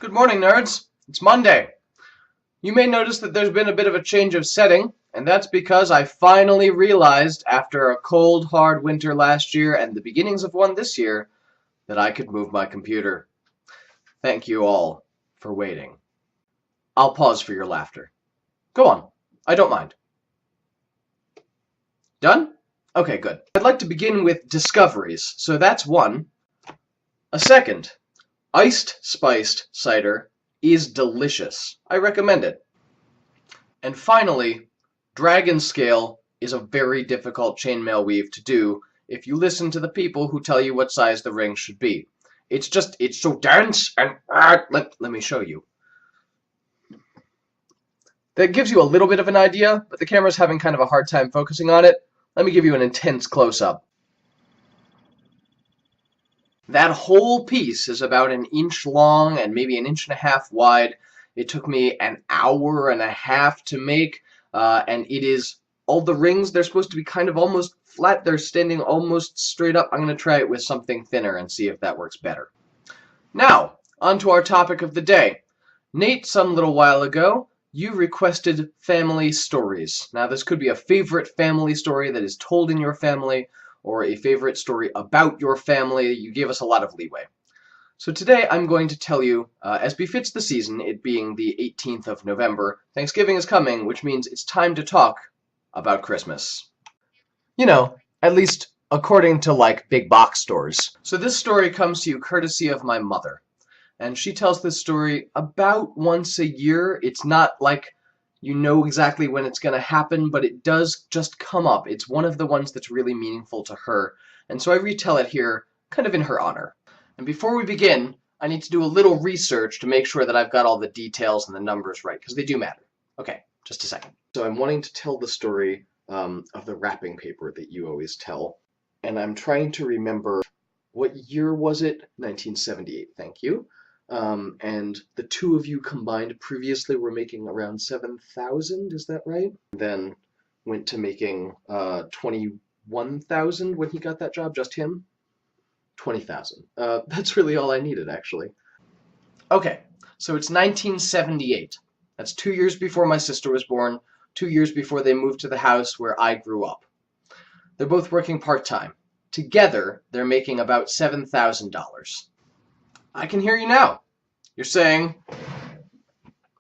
Good morning, nerds. It's Monday. You may notice that there's been a bit of a change of setting, and that's because I finally realized, after a cold, hard winter last year and the beginnings of one this year, that I could move my computer. Thank you all for waiting. I'll pause for your laughter. Go on. I don't mind. Done? Okay, good. I'd like to begin with discoveries. So that's one. A second. Iced spiced cider is delicious. I recommend it. And finally, dragon scale is a very difficult chainmail weave to do if you listen to the people who tell you what size the ring should be. It's so dense and let me show you. That gives you a little bit of an idea, but the camera's having kind of a hard time focusing on it. Let me give you an intense close-up. That whole piece is about an inch long and maybe an inch and a half wide. It took me an hour and a half to make, and it is all the rings. They're supposed to be kind of almost flat. They're standing almost straight up. I'm going to try it with something thinner and see if that works better. Now, on to our topic of the day. Nate, some little while ago, you requested family stories. Now, this could be a favorite family story that is told in your family, or a favorite story about your family. You gave us a lot of leeway. So today I'm going to tell you, as befits the season, it being the 18th of November, Thanksgiving is coming, which means it's time to talk about Christmas. You know, at least according to, like, big box stores. So this story comes to you courtesy of my mother. And she tells this story about once a year. It's not like you know exactly when it's going to happen, but it does just come up. It's one of the ones that's really meaningful to her. And so I retell it here kind of in her honor. And before we begin, I need to do a little research to make sure that I've got all the details and the numbers right, because they do matter. Okay, just a second. So I'm wanting to tell the story of the wrapping paper that you always tell. And I'm trying to remember, what year was it? 1978, thank you. And the two of you combined previously were making around 7,000, is that right? Then went to making 21,000 when he got that job, just him? 20,000. That's really all I needed, actually. Okay, so it's 1978. That's 2 years before my sister was born, 2 years before they moved to the house where I grew up. They're both working part-time. Together, they're making about $7,000. I can hear you now. You're saying,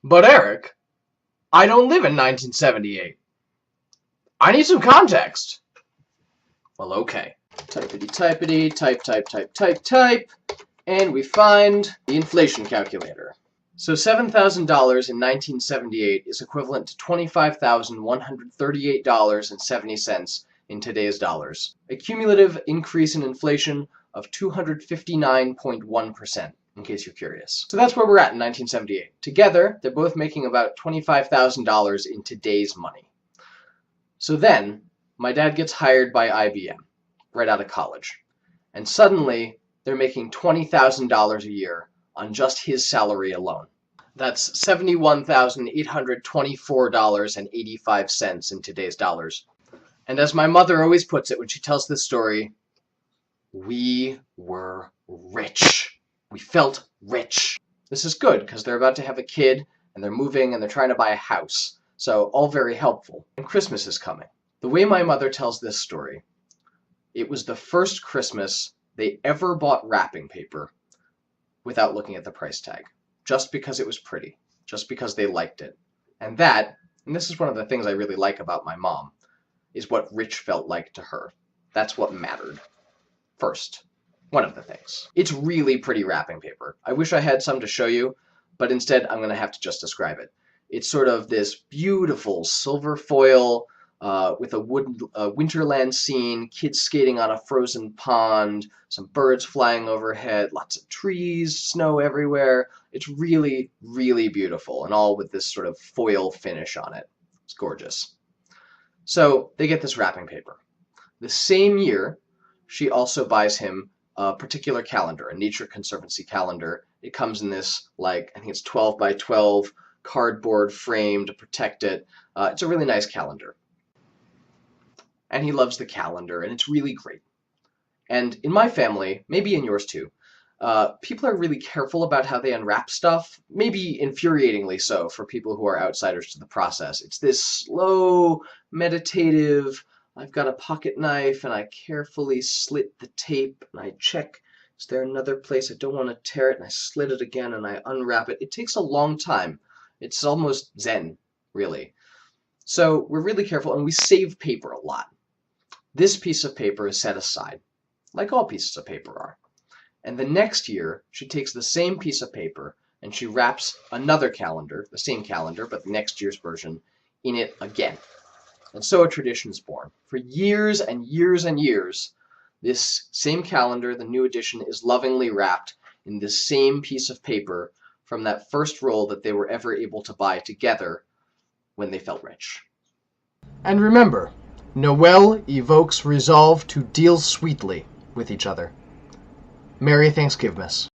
but Eric, I don't live in 1978. I need some context. Well, okay. Typity-typity, type, and we find the inflation calculator. So $7,000 in 1978 is equivalent to $25,138.70 in today's dollars. A cumulative increase in inflation of 259.1%, in case you're curious. So that's where we're at in 1978. Together, they're both making about $25,000 in today's money. So then, my dad gets hired by IBM, right out of college. And suddenly, they're making $20,000 a year on just his salary alone. That's $71,824.85 in today's dollars. And as my mother always puts it when she tells this story, we were rich. We felt rich. This is good because they're about to have a kid and they're moving and they're trying to buy a house. So all very helpful. And Christmas is coming. The way my mother tells this story, it was the first Christmas they ever bought wrapping paper without looking at the price tag. Just because it was pretty. Just because they liked it. And this is one of the things I really like about my mom, is what rich felt like to her. That's what mattered. First. One of the things. It's really pretty wrapping paper. I wish I had some to show you, but instead I'm going to have to just describe it. It's sort of this beautiful silver foil with a winterland scene, kids skating on a frozen pond, some birds flying overhead, lots of trees, snow everywhere. It's really, really beautiful, and all with this sort of foil finish on it. It's gorgeous. So they get this wrapping paper. The same year, she also buys him a particular calendar, a Nature Conservancy calendar. It comes in this, I think it's 12 by 12 cardboard frame to protect it. It's a really nice calendar. And he loves the calendar, and it's really great. And in my family, maybe in yours too, people are really careful about how they unwrap stuff, maybe infuriatingly so for people who are outsiders to the process. It's this slow, meditative, I've got a pocket knife and I carefully slit the tape and I check, is there another place I don't want to tear it, and I slit it again and I unwrap it. It takes a long time. It's almost Zen, really. So we're really careful and we save paper a lot. This piece of paper is set aside, like all pieces of paper are. And the next year, she takes the same piece of paper and she wraps another calendar, the same calendar, but the next year's version, in it again. And so a tradition is born. For years and years and years, this same calendar, the new edition, is lovingly wrapped in this same piece of paper from that first roll that they were ever able to buy together when they felt rich. And remember, Noel evokes resolve to deal sweetly with each other. Merry Thanksgivmas.